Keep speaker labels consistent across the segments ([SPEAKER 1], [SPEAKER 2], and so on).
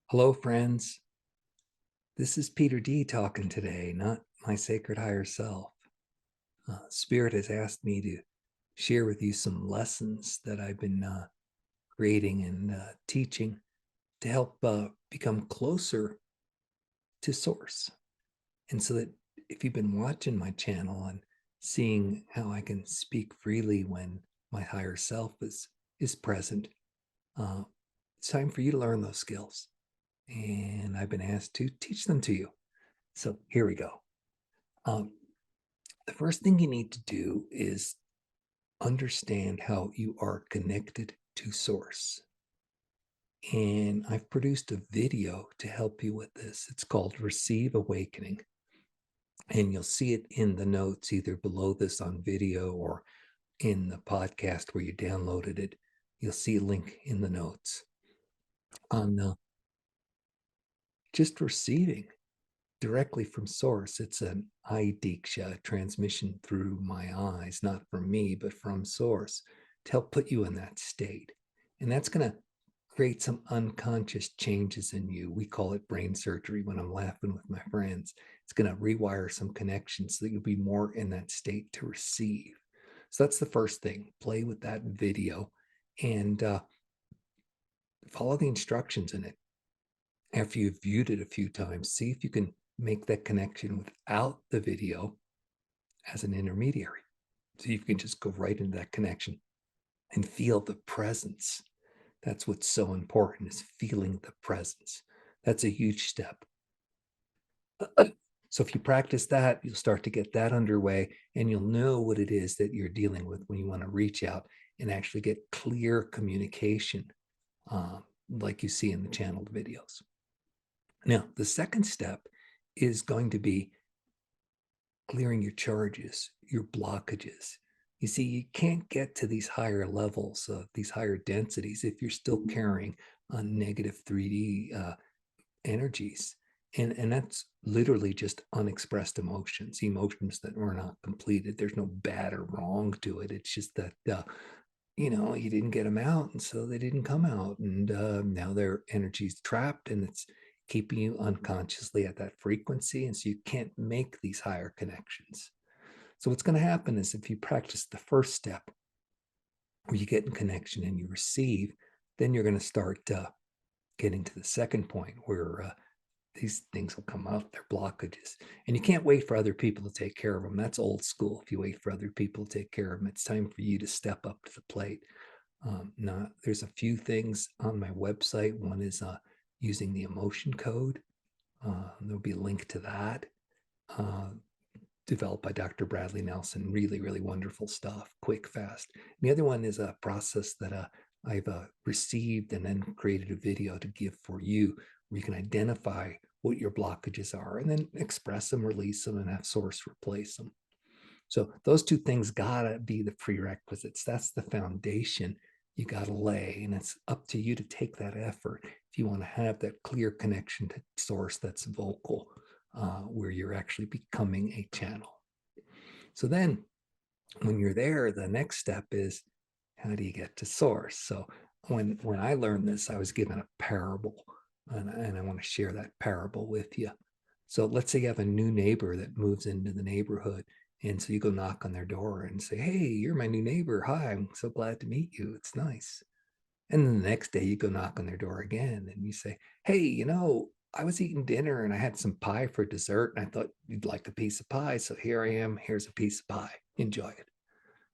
[SPEAKER 1] Hello, friends. This is Peter D talking today, not my sacred higher self. Spirit has asked me to share with you some lessons that I've been creating and teaching to help become closer to Source. And so that if you've been watching my channel and seeing how I can speak freely when my higher self is present, uh, it's time for you to learn those skills. And I've been asked to teach them to you. So here we go. Um, the first thing you need to do is understand how you are connected to Source. And I've produced a video to help you with this. It's called Receive Awakening. And you'll see it in the notes either below this on video or in the podcast where you downloaded it. You'll see a link in the notes on just receiving directly from Source. It's an iDiksha transmission through my eyes, not from me, but from Source to help put you in that state. And that's going to create some unconscious changes in you. We call it brain surgery when I'm laughing with my friends. It's going to rewire some connections so that you'll be more in that state to receive. So that's the first thing. Play with that video and follow the instructions in it. After you've viewed it a few times, see if you can make that connection without the video as an intermediary. So you can just go right into that connection and feel the presence. That's what's so important, is feeling the presence. That's a huge step. So if you practice that, you'll start to get that underway and you'll know what it is that you're dealing with when you want to reach out and actually get clear communication, like you see in the channeled videos. Now, the second step is going to be clearing your charges, your blockages. You see, you can't get to these higher levels, these higher densities, if you're still carrying on negative 3D energies. And that's literally just unexpressed emotions, emotions that were not completed. There's no bad or wrong to it. It's just that, you didn't get them out. And so they didn't come out. And now their energy's trapped and it's keeping you unconsciously at that frequency. And so you can't make these higher connections. So what's going to happen is if you practice the first step where you get in connection and you receive, then you're going to start getting to the second point where these things will come out, they're blockages. And you can't wait for other people to take care of them. That's old school. If you wait for other people to take care of them, it's time for you to step up to the plate. Now, there's a few things on my website. One is using the emotion code. There'll be a link to that. Developed by Dr. Bradley Nelson. Really, really wonderful stuff, quick, fast. And the other one is a process that I've received and then created a video to give for you, where you can identify what your blockages are and then express them, release them, and have Source replace them. So those two things gotta be the prerequisites. That's the foundation you gotta lay, and it's up to you to take that effort if you want to have that clear connection to Source that's vocal, where you're actually becoming a channel. So then when you're there, the next step is, how do you get to Source? So when I learned this, I was given a parable, and I want to share that parable with you. So let's say you have a new neighbor that moves into the neighborhood. And so you go knock on their door and say, hey, you're my new neighbor. Hi, I'm so glad to meet you. It's nice. And then the next day you go knock on their door again and you say, hey, I was eating dinner and I had some pie for dessert and I thought you'd like a piece of pie. So here I am. Here's a piece of pie. Enjoy it.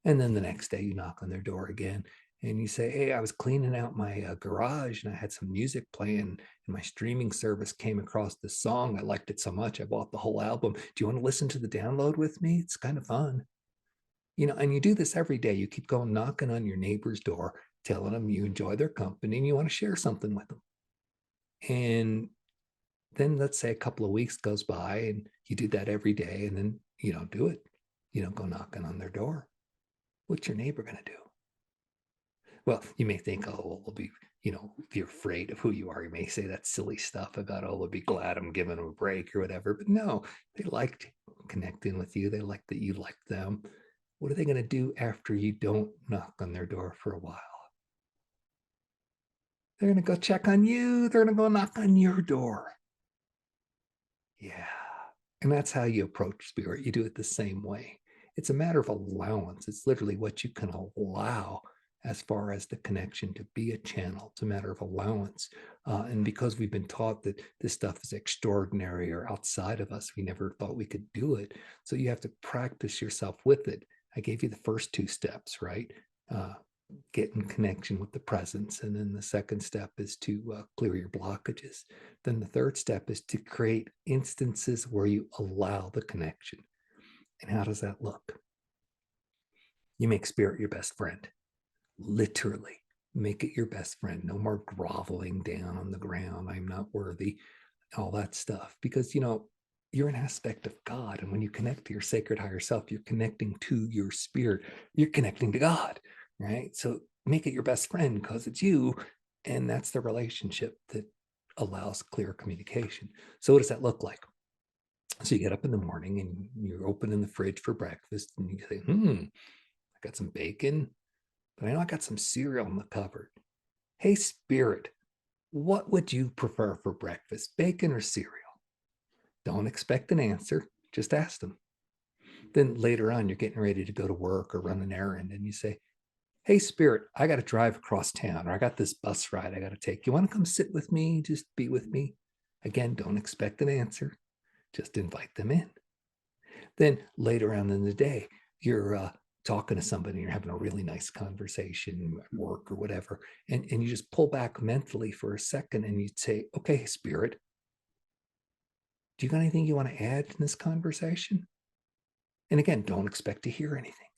[SPEAKER 1] And then the next day you knock on their door again and you say, hey, I was cleaning out my garage and I had some music playing and my streaming service came across this song. I liked it so much. I bought the whole album. Do you want to listen to the download with me? It's kind of fun. And you do this every day. You keep going knocking on your neighbor's door, telling them you enjoy their company and you want to share something with them. And then let's say a couple of weeks goes by and you do that every day and then you don't do it. You don't go knocking on their door. What's your neighbor going to do? Well, you may think, oh, well, they'll be, if you're afraid of who you are, you may say that silly stuff about, oh, they'll be glad I'm giving them a break or whatever. But no, they liked connecting with you. They liked that you liked them. What are they going to do after you don't knock on their door for a while? They're going to go check on you. They're going to go knock on your door. Yeah. And that's how you approach spirit. You do it the same way. It's a matter of allowance. It's literally what you can allow as far as the connection to be a channel. It's a matter of allowance. And because we've been taught that this stuff is extraordinary or outside of us, we never thought we could do it. So you have to practice yourself with it. I gave you the first two steps, right? Get in connection with the presence. And then the second step is to clear your blockages. Then the third step is to create instances where you allow the connection. And how does that look? You make spirit your best friend. Literally, make it your best friend. No more groveling down on the ground. I'm not worthy, all that stuff. Because, you're an aspect of God. And when you connect to your sacred higher self, you're connecting to your spirit. You're connecting to God, right? So make it your best friend because it's you. And that's the relationship that allows clear communication. So what does that look like? So you get up in the morning and you're opening the fridge for breakfast and you say, I got some bacon, but I know I got some cereal in the cupboard. Hey, spirit, what would you prefer for breakfast, bacon or cereal? Don't expect an answer, just ask them. Then later on, you're getting ready to go to work or run an errand and you say, hey, spirit, I got to drive across town or I got this bus ride I got to take. You want to come sit with me? Just be with me. Again, don't expect an answer, just invite them in. Then later on in the day, you're talking to somebody, you're having a really nice conversation at work or whatever, and you just pull back mentally for a second and you'd say, okay, spirit, do you got anything you want to add in this conversation? And again, don't expect to hear anything.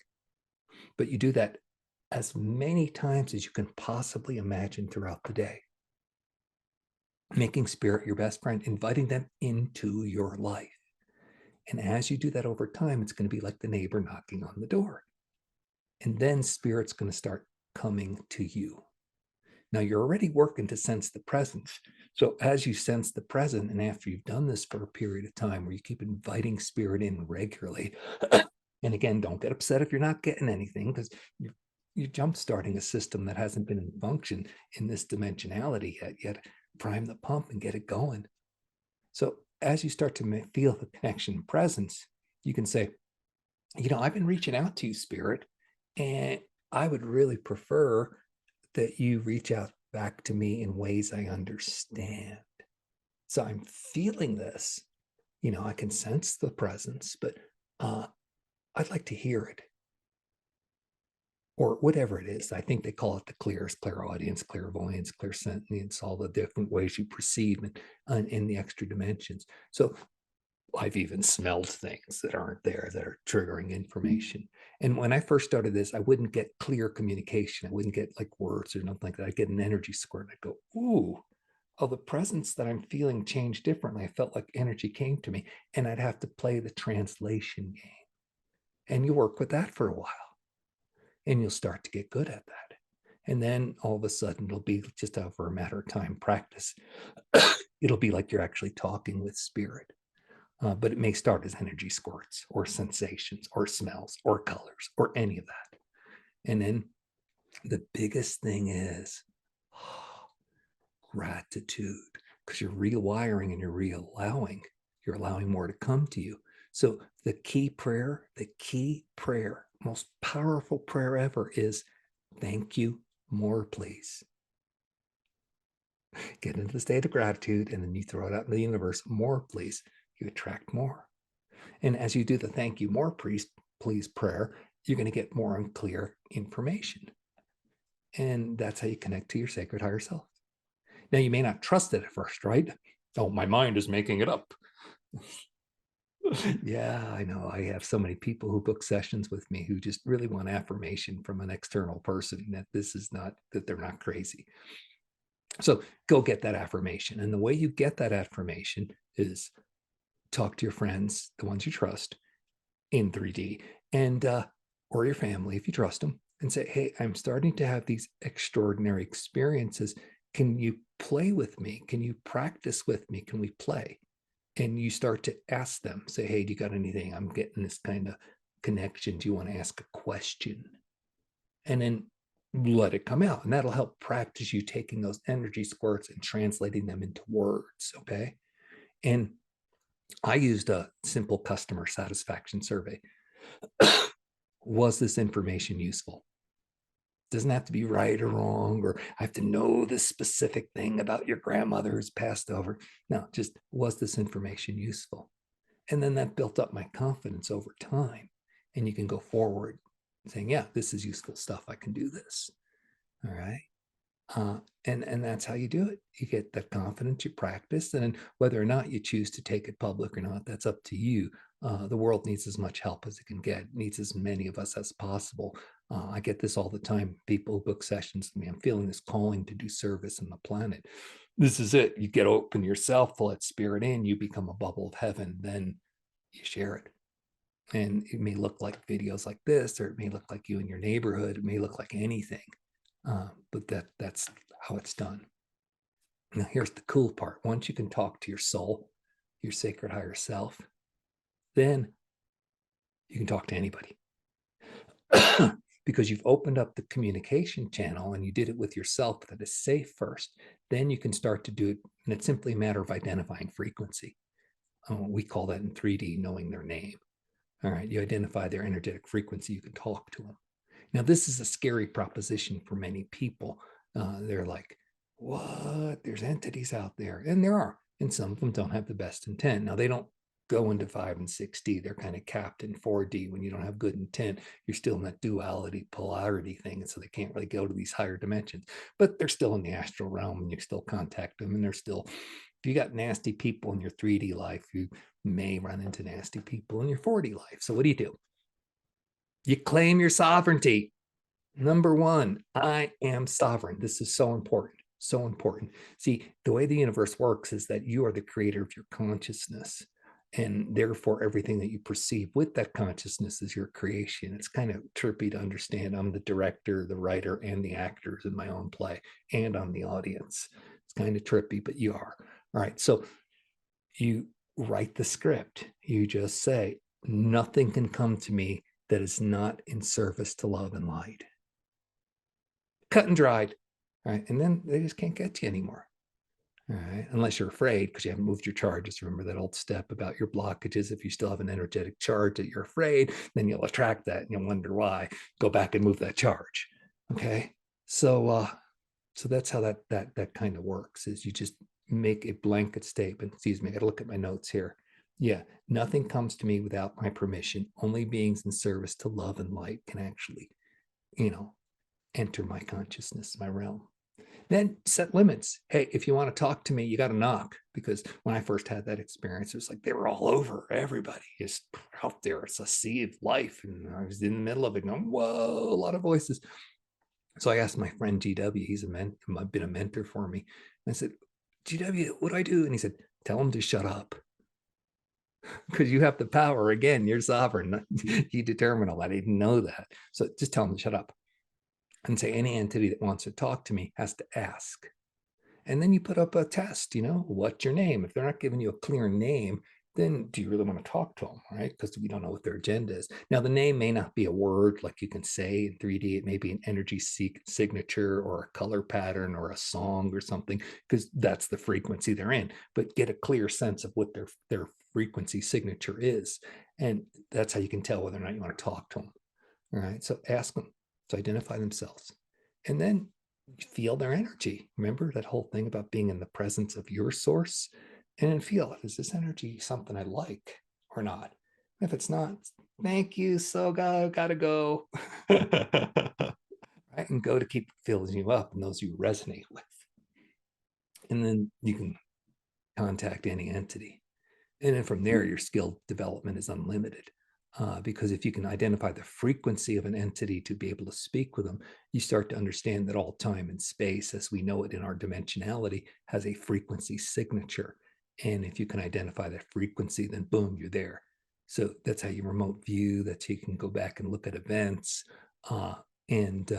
[SPEAKER 1] But you do that as many times as you can possibly imagine throughout the day. Making spirit your best friend, inviting them into your life. And as you do that over time, it's going to be like the neighbor knocking on the door. And then spirit's going to start coming to you. Now you're already working to sense the presence. So as you sense the present, and after you've done this for a period of time where you keep inviting spirit in regularly, and again, don't get upset if you're not getting anything because you're jump starting a system that hasn't been in function in this dimensionality yet. Prime the pump and get it going. So as you start to feel the connection presence, you can say, I've been reaching out to you, spirit, and I would really prefer that you reach out back to me in ways I understand. So I'm feeling this. I can sense the presence, but I'd like to hear it. Or whatever it is. I think they call it the clairaudience, clairvoyance, clairsentience, all the different ways you perceive in the extra dimensions. So I've even smelled things that aren't there that are triggering information. And when I first started this, I wouldn't get clear communication. I wouldn't get like words or nothing like that. I'd get an energy squirt. I'd go, ooh, the presence that I'm feeling changed differently. I felt like energy came to me and I'd have to play the translation game. And you work with that for a while and you'll start to get good at that. And then all of a sudden, it'll be just over a matter of time practice. It'll be like you're actually talking with spirit. But it may start as energy squirts or sensations or smells or colors or any of that. And then the biggest thing is gratitude, because you're rewiring and you're reallowing. You're allowing more to come to you. So the key prayer, most powerful prayer ever is thank you, more please. Get into the state of gratitude and then you throw it out in the universe, more please. You attract more. And as you do the thank you, more please prayer, you're going to get more unclear information. And that's how you connect to your sacred higher self. Now, you may not trust it at first, right? Oh, my mind is making it up. Yeah, I know. I have so many people who book sessions with me who just really want affirmation from an external person that that they're not crazy. So go get that affirmation. And the way you get that affirmation is talk to your friends, the ones you trust in 3D, and or your family if you trust them, and say, hey, I'm starting to have these extraordinary experiences. Can you play with me? Can you practice with me? Can we play? And you start to ask them, say, hey, do you got anything? I'm getting this kind of connection. Do you want to ask a question? And then let it come out. And that'll help practice you taking those energy squirts and translating them into words. Okay. And I used a simple customer satisfaction survey. Was this information useful? Doesn't have to be right or wrong, or I have to know this specific thing about your grandmother who's passed over. No, just was this information useful? And then that built up my confidence over time. And you can go forward saying, yeah, this is useful stuff. I can do this. All right. And that's how you do it. You get that confidence, you practice, and then whether or not you choose to take it public or not, that's up to you. The world needs as much help as it can get, it needs as many of us as possible. I get this all the time. People book sessions with me. I'm feeling this calling to do service on the planet. This is it. You get open yourself, let spirit in, you become a bubble of heaven, then you share it. And it may look like videos like this, or it may look like you in your neighborhood, it may look like anything. But that's how it's done. Now, here's the cool part. Once you can talk to your soul, your sacred higher self, then you can talk to anybody. Because you've opened up the communication channel and you did it with yourself that is safe first. Then you can start to do it. And it's simply a matter of identifying frequency. We call that in 3D knowing their name. All right. You identify their energetic frequency, you can talk to them. Now, this is a scary proposition for many people. They're like, what? There's entities out there. And there are. And some of them don't have the best intent. Now, they don't go into 5 and 6D. They're kind of capped in 4D. When you don't have good intent, you're still in that duality, polarity thing. And so they can't really go to these higher dimensions. But they're still in the astral realm and you still contact them. And they're still, if you got nasty people in your 3D life, you may run into nasty people in your 4D life. So what do? You claim your sovereignty. Number one, I am sovereign. This is so important. So important. See, the way the universe works is that you are the creator of your consciousness. And therefore, everything that you perceive with that consciousness is your creation. It's kind of trippy to understand. I'm the director, the writer, and the actors in my own play, and I'm the audience. It's kind of trippy, but you are. All right. So you write the script. You just say, nothing can come to me that is not in service to love and light. Cut and dried. Right. And then they just can't get to you anymore. All right. Unless you're afraid because you haven't moved your charges. Remember that old step about your blockages. If you still have an energetic charge that you're afraid, then you'll attract that and you'll wonder why. Go back and move that charge. Okay. So that's how that kind of works, is you just make a blanket statement. Excuse me, I gotta look at my notes here. Yeah, nothing comes to me without my permission. Only beings in service to love and light can actually, you know, enter my consciousness, my realm. Then set limits. Hey, if you want to talk to me, you got to knock. Because when I first had that experience, it was like they were all over. Everybody is out there. It's a sea of life. And I was in the middle of it going, whoa, a lot of voices. So I asked my friend GW, he's been a mentor for me. And I said, GW, what do I do? And he said, tell him to shut up. Because you have the power. Again, you're sovereign. You determine all that. I didn't know that. So just tell him to shut up. And say any entity that wants to talk to me has to ask. And then you put up a test, what's your name? If they're not giving you a clear name, then do you really want to talk to them, right? Because we don't know what their agenda is. Now, the name may not be a word like you can say in 3D. It may be an energy signature or a color pattern or a song or something, because that's the frequency they're in. But get a clear sense of what their frequency signature is. And that's how you can tell whether or not you want to talk to them. All right. So ask them to identify themselves. And then feel their energy. Remember that whole thing about being in the presence of your source, and feel, is this energy something I like or not? If it's not, thank you, so gotta go. Right, and go to keep filling you up and those you resonate with. And then you can contact any entity. And then from there, your skill development is unlimited. Because if you can identify the frequency of an entity to be able to speak with them, you start to understand that all time and space, as we know it in our dimensionality, has a frequency signature. And if you can identify that frequency, then boom, you're there. So that's how you remote view, that's how you can go back and look at events. And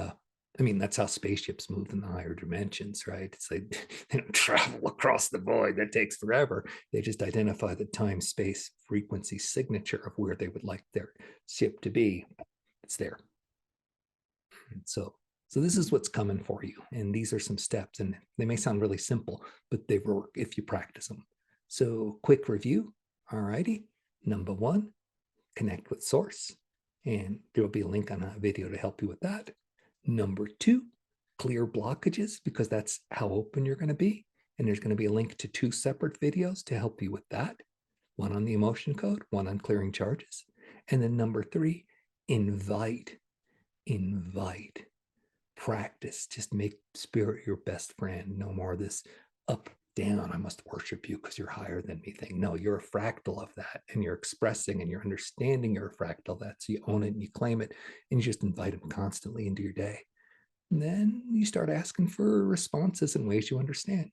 [SPEAKER 1] I mean, that's how spaceships move in the higher dimensions, right? It's like they don't travel across the void. That takes forever. They just identify the time, space, frequency signature of where they would like their ship to be. It's there. And so So this is what's coming for you. And these are some steps, and they may sound really simple, but they work if you practice them. So quick review. All righty. Number one, connect with source. And there will be a link on a video to help you with that. Number two, clear blockages, because that's how open you're going to be. And there's going to be a link to 2 separate videos to help you with that. One on the emotion code, one on clearing charges. And then number 3, invite. Practice. Just make spirit your best friend. No more this up, down, I must worship you because you're higher than me thing. No, you're a fractal of that, and you're expressing and you're understanding you're a fractal of that. So you own it and you claim it, and you just invite them constantly into your day. And then you start asking for responses in ways you understand.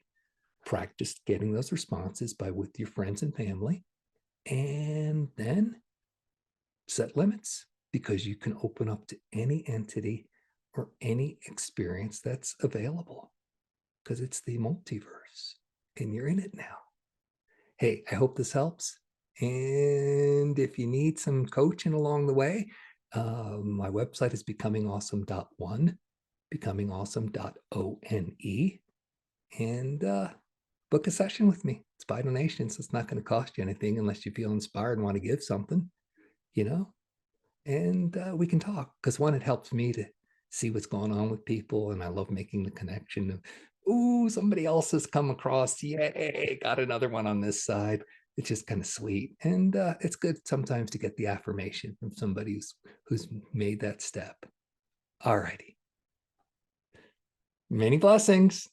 [SPEAKER 1] Practice getting those responses by with your friends and family, and then set limits, because you can open up to any entity or any experience that's available, because it's the multiverse and you're in it now. Hey, I hope this helps. And if you need some coaching along the way, my website is becomingawesome.one, becomingawesome.one, and book a session with me. It's by donation, so it's not going to cost you anything unless you feel inspired and want to give something, you know? And we can talk, because one, it helps me to see what's going on with people, and I love making the connection of, ooh, somebody else has come across, yay, got another one on this side. It's just kind of sweet, and it's good sometimes to get the affirmation from somebody who's made that step. All righty, many blessings.